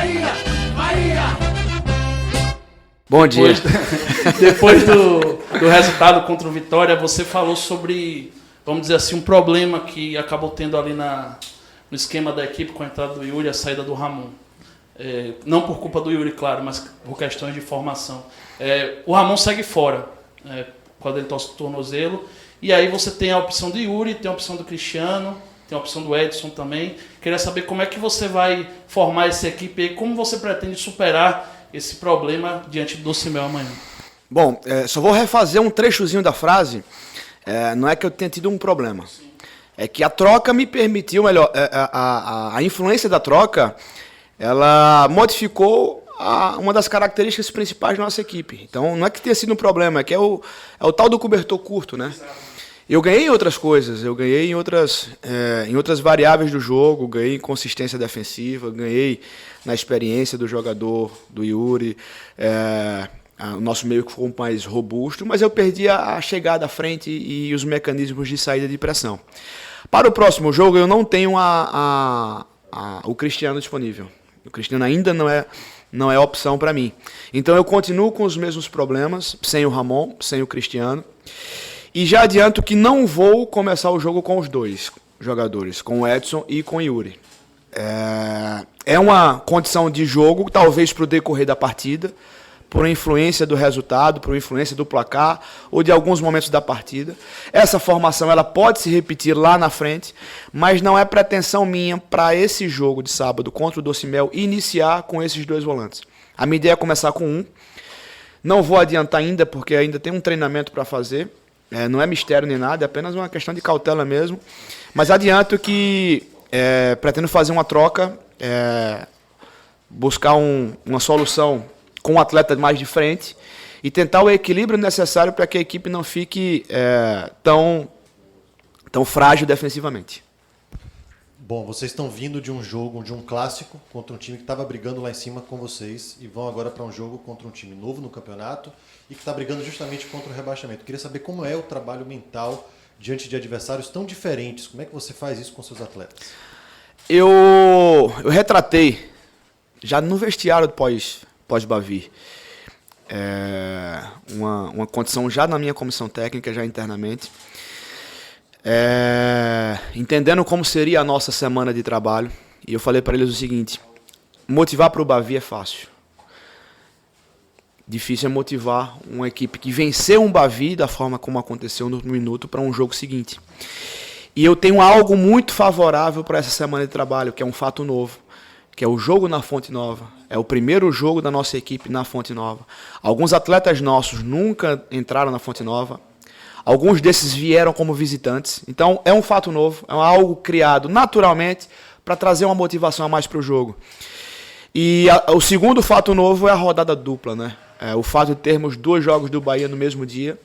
Bahia, Bahia. Bom dia. Depois do resultado contra o Vitória, você falou sobre, vamos dizer assim, um problema que acabou tendo ali no esquema da equipe com a entrada do Yuri e a saída do Ramon. Não por culpa do Yuri, claro, mas por questões de formação. O Ramon segue fora, quando ele torce o tornozelo, e aí você tem a opção do Yuri, tem a opção do Cristiano, tem a opção do Edson também. Queria saber como é que você vai formar essa equipe e como você pretende superar esse problema diante do Docimel amanhã. Bom, só vou refazer um trechozinho da frase. Não é que eu tenha tido um problema. Sim. É que a troca me permitiu, melhor, a influência da troca, ela modificou uma das características principais da nossa equipe. Então, não é que tenha sido um problema, é que é o tal do cobertor curto, né? Exato. Eu ganhei em outras coisas, eu ganhei em outras variáveis do jogo, ganhei em consistência defensiva, ganhei na experiência do jogador, do Yuri, o nosso meio que ficou mais robusto, mas eu perdi a chegada à frente e os mecanismos de saída de pressão. Para o próximo jogo, eu não tenho o Cristiano disponível. O Cristiano ainda não é opção para mim. Então eu continuo com os mesmos problemas, sem o Ramon, sem o Cristiano. E já adianto que não vou começar o jogo com os dois jogadores, com o Edson e com o Yuri. É uma condição de jogo, talvez para o decorrer da partida, por influência do resultado, por influência do placar ou de alguns momentos da partida. Essa formação ela pode se repetir lá na frente, mas não é pretensão minha para esse jogo de sábado contra o Docimel iniciar com esses dois volantes. A minha ideia é começar com um. Não vou adiantar ainda, porque ainda tem um treinamento para fazer. Não é mistério nem nada, é apenas uma questão de cautela mesmo. Mas adianto que pretendo fazer uma troca, buscar uma solução com o atleta mais de frente e tentar o equilíbrio necessário para que a equipe não fique tão frágil defensivamente. Bom, vocês estão vindo de um jogo, de um clássico contra um time que estava brigando lá em cima com vocês e vão agora para um jogo contra um time novo no campeonato e que está brigando justamente contra o rebaixamento. Queria saber como é o trabalho mental diante de adversários tão diferentes. Como é que você faz isso com seus atletas? Eu retratei já no vestiário pós-Bavi uma condição já na minha comissão técnica, já internamente. Entendendo como seria a nossa semana de trabalho, e eu falei para eles o seguinte: motivar para o Bavi é fácil, difícil é motivar uma equipe que venceu um Bavi da forma como aconteceu no minuto para um jogo seguinte. E eu tenho algo muito favorável para essa semana de trabalho, que é um fato novo, que é o jogo na Fonte Nova. É o primeiro jogo da nossa equipe na Fonte Nova. Alguns atletas nossos nunca entraram na Fonte Nova. Alguns desses vieram como visitantes. Então, é um fato novo, é algo criado naturalmente para trazer uma motivação a mais para o jogo. E o segundo fato novo é a rodada dupla, né? O fato de termos 2 jogos do Bahia no mesmo dia.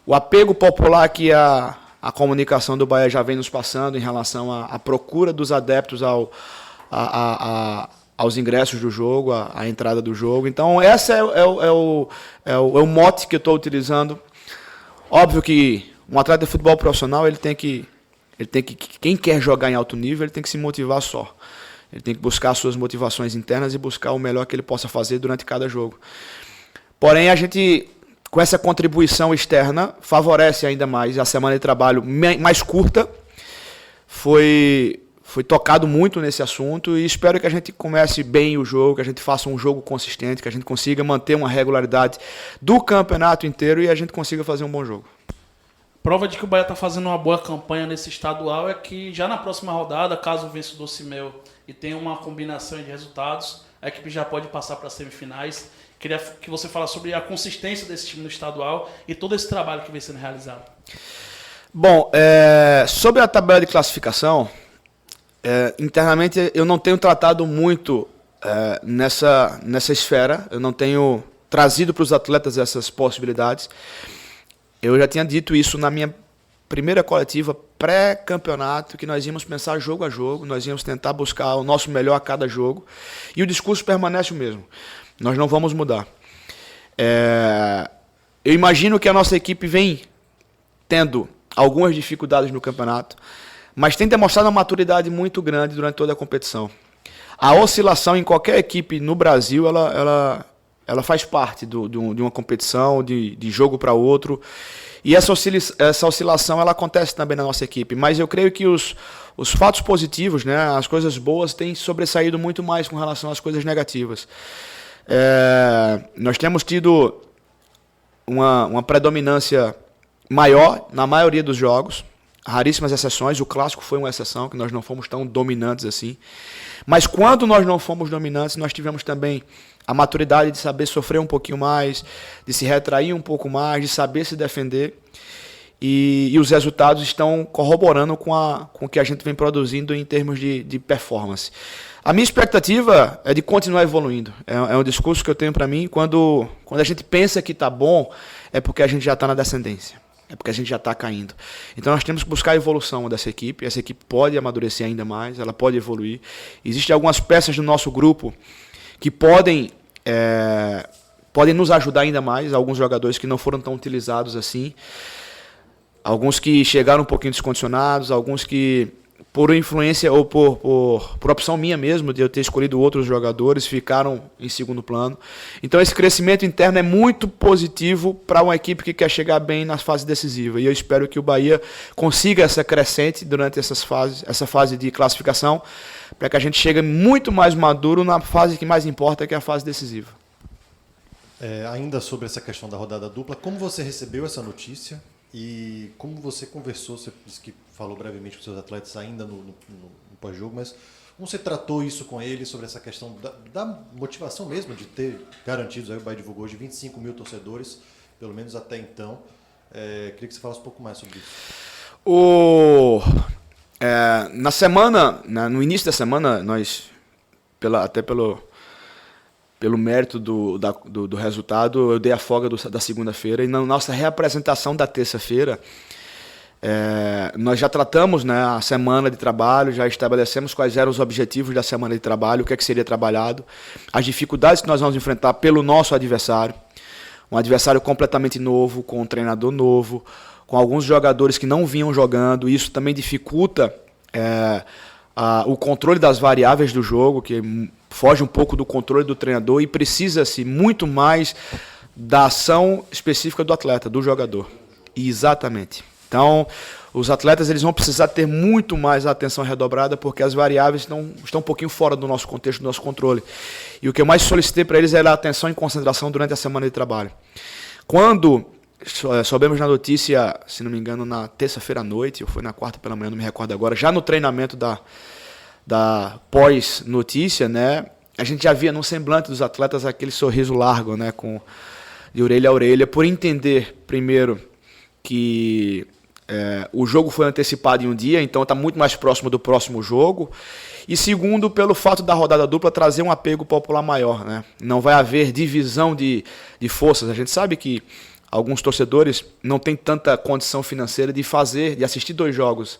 O apego popular que a comunicação do Bahia já vem nos passando em relação à procura dos adeptos aos ingressos do jogo, à entrada do jogo. Então, esse é o mote que eu estou utilizando. Óbvio que um atleta de futebol profissional, quem quer jogar em alto nível, ele tem que se motivar só. Ele tem que buscar as suas motivações internas e buscar o melhor que ele possa fazer durante cada jogo. Porém, a gente, com essa contribuição externa, favorece ainda mais. A semana de trabalho mais curta foi tocado muito nesse assunto e espero que a gente comece bem o jogo, que a gente faça um jogo consistente, que a gente consiga manter uma regularidade do campeonato inteiro e a gente consiga fazer um bom jogo. Prova de que o Bahia está fazendo uma boa campanha nesse estadual é que já na próxima rodada, caso vença o Docimel e tenha uma combinação de resultados, a equipe já pode passar para as semifinais. Queria que você falasse sobre a consistência desse time no estadual e todo esse trabalho que vem sendo realizado. Bom, sobre a tabela de classificação, internamente eu não tenho tratado muito nessa esfera, eu não tenho trazido para os atletas essas possibilidades. Eu já tinha dito isso na minha primeira coletiva pré-campeonato, que nós íamos pensar jogo a jogo, nós íamos tentar buscar o nosso melhor a cada jogo, e o discurso permanece o mesmo. Nós não vamos mudar. Eu imagino que a nossa equipe vem tendo algumas dificuldades no campeonato, mas tem demonstrado uma maturidade muito grande durante toda a competição. A oscilação em qualquer equipe no Brasil, ela faz parte de uma competição, de jogo para outro. E essa oscilação ela acontece também na nossa equipe. Mas eu creio que os fatos positivos, né, as coisas boas, têm sobressaído muito mais com relação às coisas negativas. Nós temos tido uma predominância maior na maioria dos jogos. Raríssimas exceções, o clássico foi uma exceção, que nós não fomos tão dominantes assim. Mas quando nós não fomos dominantes, nós tivemos também a maturidade de saber sofrer um pouquinho mais, de se retrair um pouco mais, de saber se defender. E os resultados estão corroborando com o que a gente vem produzindo em termos de performance. A minha expectativa é de continuar evoluindo. É um discurso que eu tenho para mim. Quando a gente pensa que está bom, é porque a gente já está na descendência. É porque a gente já está caindo. Então nós temos que buscar a evolução dessa equipe. Essa equipe pode amadurecer ainda mais, ela pode evoluir. Existem algumas peças do nosso grupo que podem nos ajudar ainda mais. Alguns jogadores que não foram tão utilizados assim. Alguns que chegaram um pouquinho descondicionados, alguns que, por influência ou por opção minha mesmo, de eu ter escolhido outros jogadores, ficaram em segundo plano. Então esse crescimento interno é muito positivo para uma equipe que quer chegar bem na fase decisiva. E eu espero que o Bahia consiga essa crescente durante essa fase de classificação, para que a gente chegue muito mais maduro na fase que mais importa, que é a fase decisiva. Ainda sobre essa questão da rodada dupla, como você recebeu essa notícia? E como você conversou, você disse que falou brevemente com seus atletas ainda no pós-jogo, mas como você tratou isso com eles sobre essa questão da motivação mesmo de ter garantidos, aí o Bahia divulgou hoje 25 mil torcedores, pelo menos até então. Queria que você falasse um pouco mais sobre isso. Na semana, no início da semana, nós, pelo mérito do resultado, eu dei a folga da segunda-feira, e na nossa reapresentação da terça-feira, nós já tratamos, né, a semana de trabalho, já estabelecemos quais eram os objetivos da semana de trabalho, o que é que seria trabalhado, as dificuldades que nós vamos enfrentar pelo nosso adversário, um adversário completamente novo, com um treinador novo, com alguns jogadores que não vinham jogando. Isso também dificulta o controle das variáveis do jogo, que foge um pouco do controle do treinador, e precisa-se muito mais da ação específica do atleta, do jogador. Exatamente. Então, os atletas eles vão precisar ter muito mais atenção redobrada, porque as variáveis estão um pouquinho fora do nosso contexto, do nosso controle. E o que eu mais solicitei para eles era a atenção e concentração durante a semana de trabalho. Quando soubemos na notícia, se não me engano, na terça-feira à noite, ou foi na quarta pela manhã, não me recordo agora, já no treinamento da pós-notícia, né, a gente já via no semblante dos atletas aquele sorriso largo, né, de orelha a orelha, por entender, primeiro, que o jogo foi antecipado em um dia, então está muito mais próximo do próximo jogo, e segundo, pelo fato da rodada dupla trazer um apego popular maior, né? Não vai haver divisão de forças. A gente sabe que alguns torcedores não têm tanta condição financeira de assistir 2 jogos,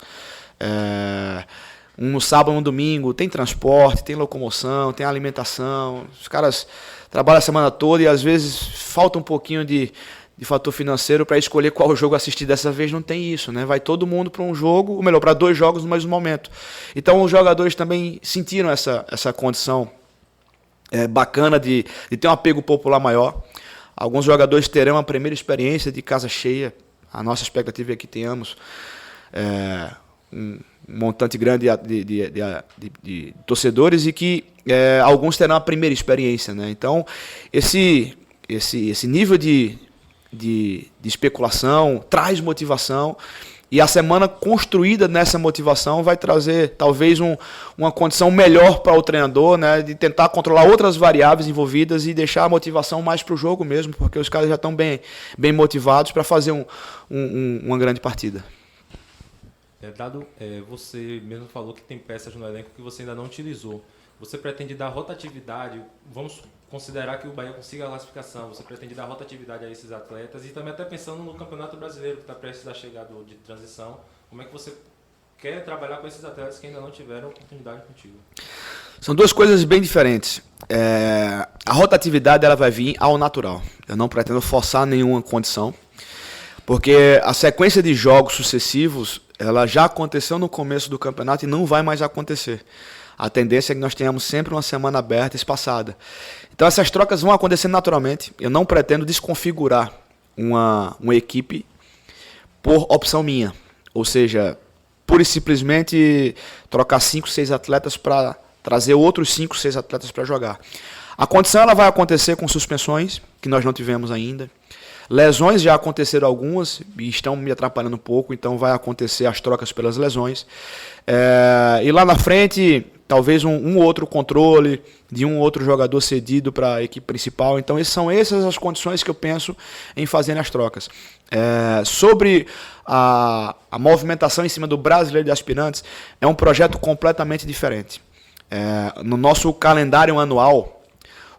um no sábado e um no domingo. Tem transporte, tem locomoção, tem alimentação. Os caras trabalham a semana toda e às vezes falta um pouquinho de fator financeiro para escolher qual jogo assistir. Dessa vez não tem isso, né? Vai todo mundo para um jogo, ou melhor, para 2 jogos no mesmo momento. Então os jogadores também sentiram essa condição bacana de ter um apego popular maior. Alguns jogadores terão a primeira experiência de casa cheia. A nossa expectativa é que tenhamos um montante grande de torcedores, e que alguns terão a primeira experiência, né? Então esse nível de especulação traz motivação, e a semana construída nessa motivação vai trazer talvez uma condição melhor para o treinador, né, de tentar controlar outras variáveis envolvidas e deixar a motivação mais para o jogo mesmo, porque os caras já estão bem motivados para fazer uma grande partida. Você mesmo falou que tem peças no elenco que você ainda não utilizou. Você pretende dar rotatividade? Vamos considerar que o Bahia consiga a classificação. Você pretende dar rotatividade a esses atletas? E também até pensando no Campeonato Brasileiro, que está prestes a chegar de transição. Como é que você quer trabalhar com esses atletas que ainda não tiveram oportunidade contigo? São 2 coisas bem diferentes. A rotatividade ela vai vir ao natural. Eu não pretendo forçar nenhuma condição, porque a sequência de jogos sucessivos ela já aconteceu no começo do campeonato e não vai mais acontecer. A tendência é que nós tenhamos sempre uma semana aberta, espaçada. Então essas trocas vão acontecendo naturalmente. Eu não pretendo desconfigurar uma equipe por opção minha. Ou seja, pura e simplesmente trocar 5, 6 atletas para trazer outros 5, 6 atletas para jogar. A condição ela vai acontecer com suspensões, que nós não tivemos ainda. Lesões já aconteceram algumas e estão me atrapalhando um pouco, então vai acontecer as trocas pelas lesões. E lá na frente, talvez um outro controle de um outro jogador cedido para a equipe principal. Então são essas as condições que eu penso em fazer nas trocas. Sobre a movimentação em cima do Brasileiro de Aspirantes, é um projeto completamente diferente. No nosso calendário anual,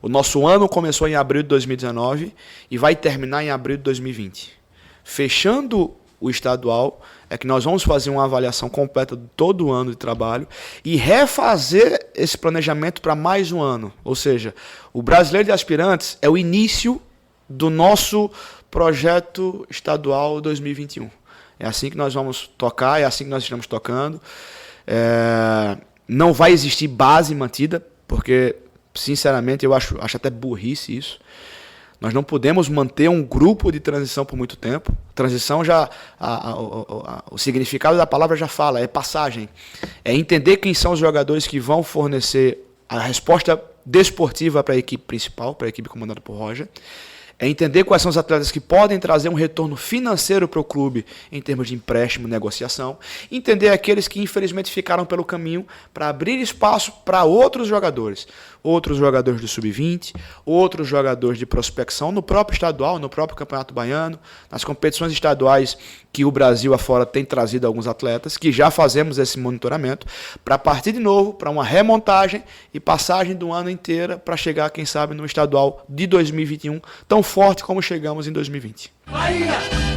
o nosso ano começou em abril de 2019 e vai terminar em abril de 2020. Fechando o estadual, é que nós vamos fazer uma avaliação completa de todo o ano de trabalho e refazer esse planejamento para mais um ano. Ou seja, o Brasileiro de Aspirantes é o início do nosso projeto estadual 2021. É assim que nós vamos tocar, é assim que nós estamos tocando. Não vai existir base mantida, porque, sinceramente, eu acho até burrice isso. Nós não podemos manter um grupo de transição por muito tempo. Transição já, o significado da palavra já fala, é passagem. É entender quem são os jogadores que vão fornecer a resposta desportiva para a equipe principal, para a equipe comandada por Roger. É entender quais são os atletas que podem trazer um retorno financeiro para o clube em termos de empréstimo, negociação. Entender aqueles que infelizmente ficaram pelo caminho para abrir espaço para outros jogadores. Outros jogadores do Sub-20, outros jogadores de prospecção no próprio estadual, no próprio Campeonato Baiano, nas competições estaduais que o Brasil afora tem trazido alguns atletas, que já fazemos esse monitoramento, para partir de novo para uma remontagem e passagem do ano inteiro para chegar, quem sabe, no estadual de 2021, tão forte como chegamos em 2020. Bahia!